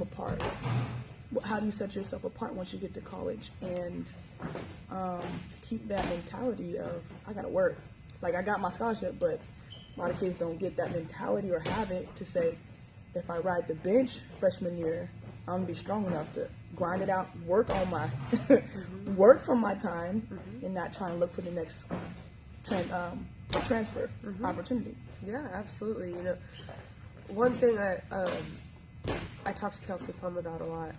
Apart. How do you set yourself apart once you get to college and keep that mentality of, I gotta work. Like, I got my scholarship, but a lot of kids don't get that mentality or have it to say, if I ride the bench freshman year, I'm gonna be strong enough to grind it out, work on my, work for my time, and not try and look for the next transfer opportunity. Yeah, absolutely. You know, one thing I talked to Kelsey Plum about a lot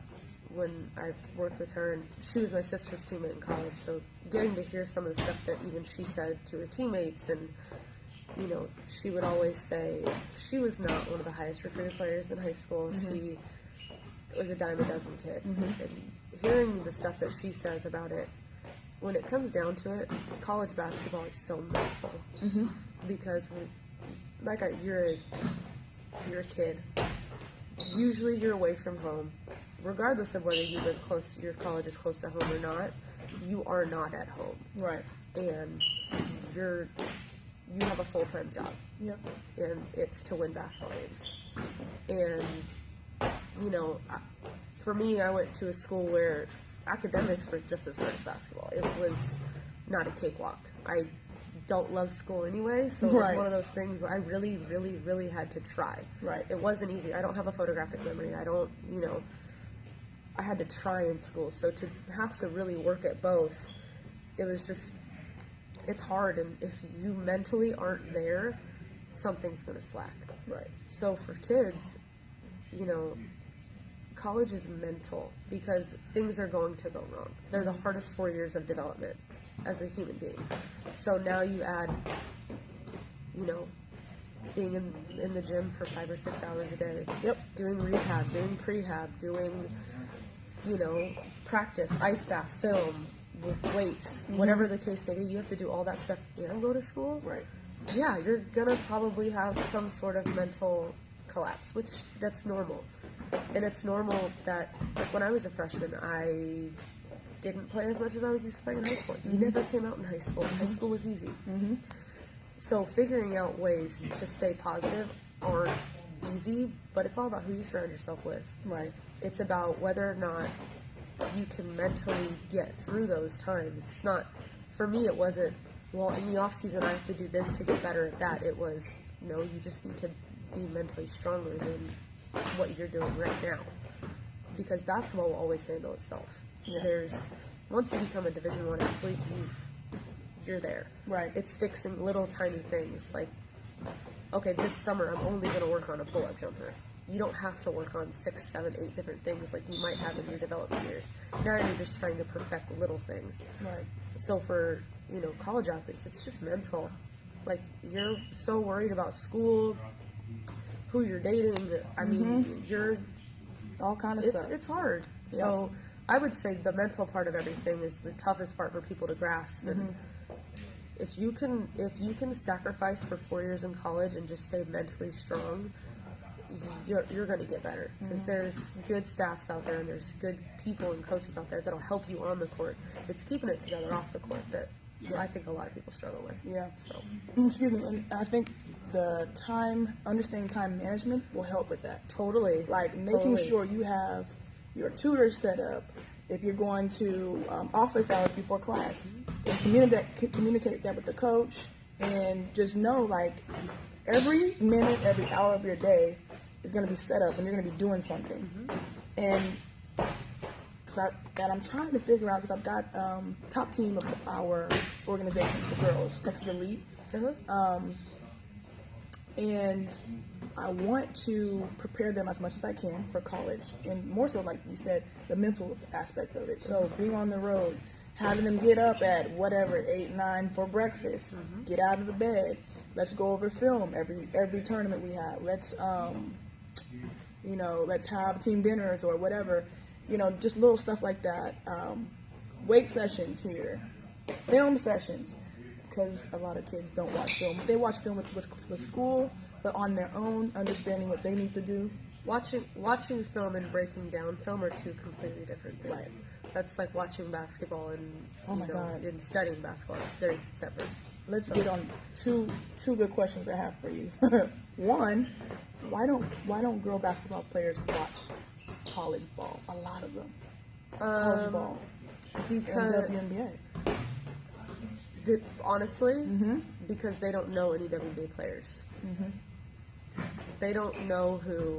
when I worked with her, and she was my sister's teammate in college, so getting to hear some of the stuff that even she said to her teammates, and, you know, she would always say she was not one of the highest recruited players in high school. She was a dime a dozen kid. And hearing the stuff that she says about it, when it comes down to it, college basketball is so mental. Because, you're a kid. Usually you're away from home. Regardless of whether you live close, your college is close to home or not, you are not at home. Right. And you have a full-time job. Yep. And it's to win basketball games. And, you know, for me, I went to a school where academics were just as hard as basketball. It was not a cakewalk. I don't love school anyway, so it was one of those things where I really, really, really had to try. Right. It wasn't easy. I don't have a photographic memory. I had to try in school, so to have to really work at both, it's hard, and if you mentally aren't there, something's going to slack. Right. So for kids, you know, college is mental, because things are going to go wrong. They're the hardest 4 years of development as a human being. So now you add, you know, being in the gym for 5 or 6 hours a day. Yep. Doing rehab, doing prehab, doing, you know, practice, ice bath, film, with weights, whatever the case may be. You have to do all that stuff and go to school. Right. Yeah, you're gonna probably have some sort of mental collapse, which that's normal. And it's normal that, like, when I was a freshman, I didn't play as much as I was used to playing in high school. You never came out in high school. High school was easy. So figuring out ways to stay positive aren't easy, but it's all about who you surround yourself with. Right. It's about whether or not you can mentally get through those times. It's not, for me, it wasn't, well, in the off season I have to do this to get better at that. It was, no, you just need to be mentally stronger than what you're doing right now. Because basketball will always handle itself. Yeah. Once you become a Division I athlete, you're there. Right. It's fixing little tiny things, like, okay, this summer I'm only going to work on a pull-up jumper. You don't have to work on 6, 7, 8 different things like you might have in your development years. Now you're just trying to perfect little things. Right. So for, you know, college athletes, it's just mental. Like, you're so worried about school, who you're dating. I mean, you're all kind of stuff. It's hard. Yeah. So I would say the mental part of everything is the toughest part for people to grasp. And if you can sacrifice for 4 years in college and just stay mentally strong, you're going to get better, because there's good staffs out there and there's good people and coaches out there that'll help you on the court. It's keeping it together off the court that I think a lot of people struggle with. Yeah. So, excuse me, and I think the understanding time management will help with that. Totally. Like making sure you have your tutors set up. If you're going to office hours before class, and communicate that with the coach, and just know, like, every minute, every hour of your day is going to be set up, and you're going to be doing something. And I'm trying to figure out, because I've got top team of our organization, the girls, Texas Elite, and I want to prepare them as much as I can for college, and more so, like you said, the mental aspect of it. So being on the road, having them get up at whatever 8, 9 for breakfast, get out of the bed. Let's go over film every tournament we have. Let's let's have team dinners or whatever. You know, just little stuff like that. Weight sessions here, film sessions, because a lot of kids don't watch film. They watch film with school, but on their own, understanding what they need to do. Watching film and breaking down film are two completely different things. Right. That's like watching basketball and and studying basketball. It's very separate. let's get on two good questions I have for you. One, why don't girl basketball players watch college ball? A lot of them. College ball. Because WNBA. Honestly, because they don't know any WNBA players. They don't know who.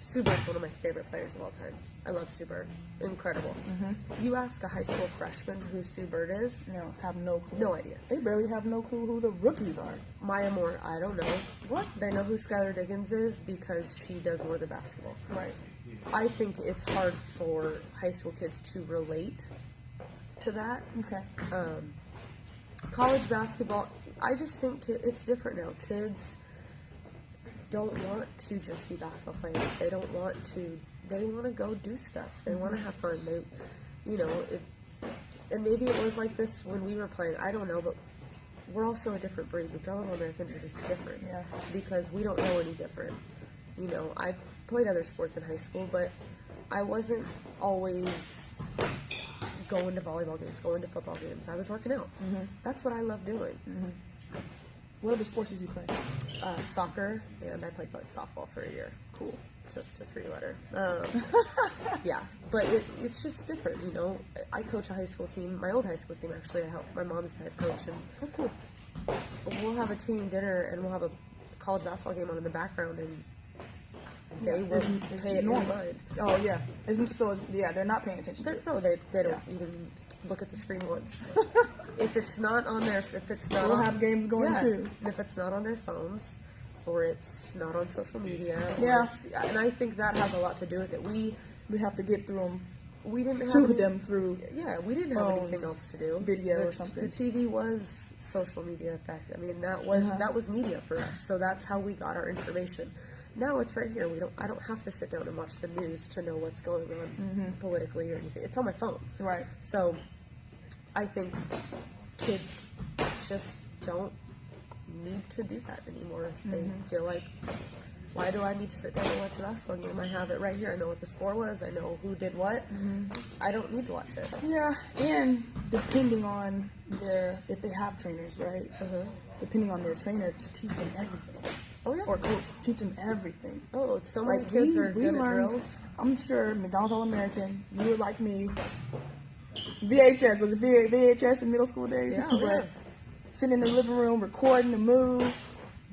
Sue Bird's one of my favorite players of all time. I love Sue Bird. Incredible. You ask a high school freshman who Sue Bird is. No, have no clue. No idea. They barely have no clue who the rookies are. Maya Moore, I don't know. What? They know who Skylar Diggins is because she does more than basketball. Right. I think it's hard for high school kids to relate to that. Okay. College basketball, I just think it's different now. Kids don't want to just be basketball players. They don't want to. They want to go do stuff. They want to have fun. They, and maybe it was like this when we were playing. I don't know, but we're also a different breed. McDonald's Americans are just different. Yeah. Because we don't know any different. I played other sports in high school, but I wasn't always going to volleyball games, going to football games. I was working out. That's what I love doing. What other sports did you play? Soccer, and I played softball for a year. Cool. Just a 3-letter. Yeah, but it's just different, I coach a high school team, my old high school team actually. I help. My mom's the head coach, and cool. We'll have a team dinner, and we'll have a college basketball game on in the background, and they will pay it in mind. Oh yeah, they're not paying attention to it. No, they don't even look at the screen once. If it's not on their, we'll have games going too. If it's not on their phones, or it's not on social media, and I think that has a lot to do with it. We have to get through them. We didn't have them through. Yeah, we didn't have anything else to do. Video or something. The TV was social media back. I mean, that was media for us. So that's how we got our information. Now it's right here. I don't have to sit down and watch the news to know what's going on politically or anything. It's on my phone. Right. So I think kids just don't need to do that anymore. They feel like, why do I need to sit down and watch a basketball game? I have it right here. I know what the score was. I know who did what. I don't need to watch it. Yeah, and depending on if they have trainers, right? Depending on their trainer to teach them everything. Oh yeah. Or coach to teach them everything. Oh, so many kids are good at drills. I'm sure McDonald's All-American. You were like me. VHS was it VHS in middle school days? Yeah. Sitting in the living room, recording the move,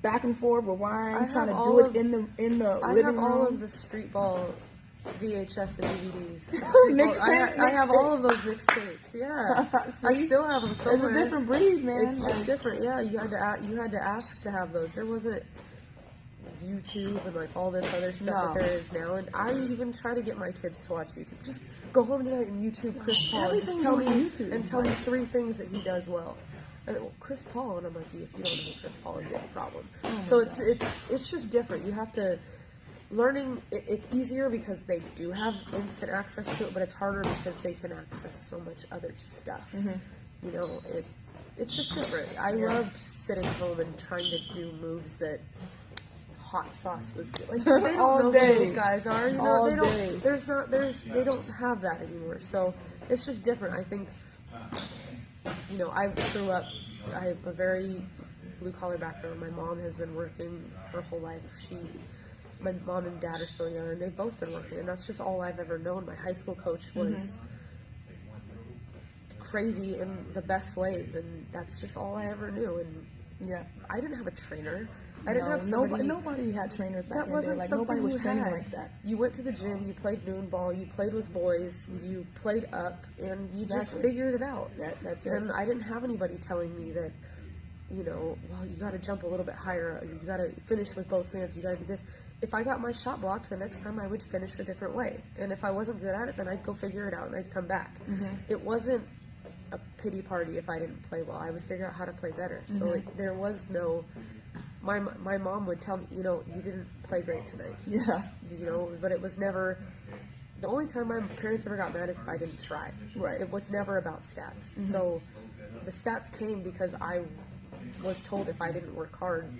back and forth, rewind, trying to do it in the living room. I have all of the street ball VHS and DVDs. I have all of those mixtapes. Yeah, I still have them somewhere. It's a different breed, man. It's different. Yeah, you had to ask to have those. There wasn't YouTube and like all this other stuff that there is now. And I even try to get my kids to watch YouTube. Just go home tonight and YouTube Chris Paul and just tell me 3 things that he does well. And Chris Paul, and I'm like, if you don't know who Chris Paul is, you have a problem. So it's just different. You have to learning. It's easier because they do have instant access to it, but it's harder because they can access so much other stuff. It's just different. I loved sitting home and trying to do moves that Hot Sauce was like. They don't know who those guys are. They don't. They don't have that anymore. So it's just different. I think. I grew up, I have a very blue-collar background. My mom has been working her whole life. My mom and dad are still young, and they've both been working, and that's just all I've ever known. My high school coach was crazy in the best ways, and that's just all I ever knew. And I didn't have a trainer. I didn't have somebody. Nobody had trainers back that wasn't then. something Nobody was training had. like that. You went to the gym, you played noon ball, you played with boys, you played up, and you just figured it out. That's it. And I didn't have anybody telling me that, well, you got to jump a little bit higher, you got to finish with both hands, you got to do this. If I got my shot blocked, the next time I would finish a different way. And if I wasn't good at it, then I'd go figure it out and I'd come back. It wasn't a pity party if I didn't play well. I would figure out how to play better. So there was no... My mom would tell me, you didn't play great tonight. Yeah. But it was never... The only time my parents ever got mad is if I didn't try. Right. It was never about stats. So the stats came because I was told if I didn't work hard,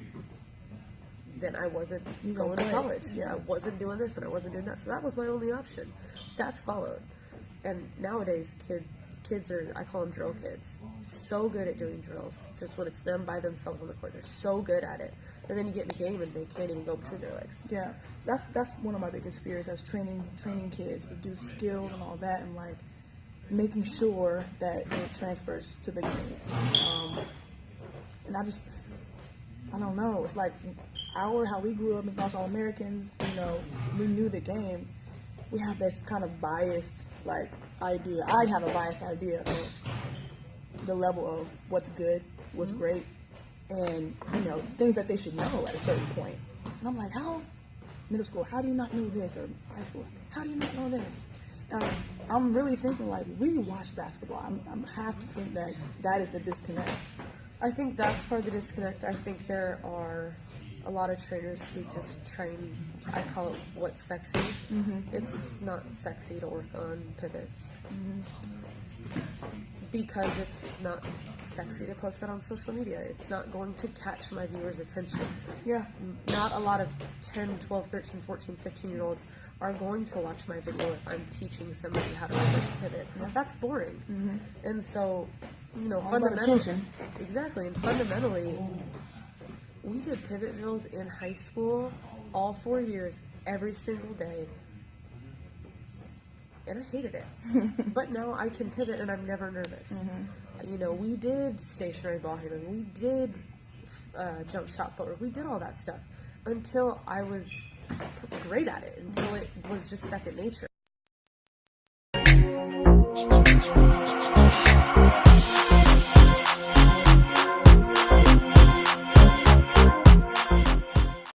then I wasn't going to college. I wasn't doing this and I wasn't doing that. So that was my only option. Stats followed. And nowadays, kids are, I call them drill kids, so good at doing drills. Just when it's them by themselves on the court, they're so good at it. And then you get in the game and they can't even go between their legs. Yeah, that's one of my biggest fears as training kids to do skills and all that, and like making sure that it transfers to the game. And I don't know. It's like how we grew up and us all Americans, we knew the game. We have this kind of biased like idea. I have a biased idea of the level of what's good, what's great, and things that they should know at a certain point. And I'm like, how middle school? How do you not know this? Or high school? How do you not know this? I'm really thinking like we watch basketball. I'm have to think that is the disconnect. I think that's part of the disconnect. I think there are a lot of trainers who just train, I call it what's sexy. It's not sexy to work on pivots because it's not sexy to post that on social media. It's not going to catch my viewers' attention. Yeah. Not a lot of 10, 12, 13, 14, 15-year-olds are going to watch my video if I'm teaching somebody how to reverse pivot. That's boring. And so, fundamentally, exactly, and fundamentally, we did pivot drills in high school all 4 years, every single day, and I hated it. But now I can pivot and I'm never nervous. We did stationary ball handling, we did jump shot footwork, we did all that stuff until I was great at it, until it was just second nature.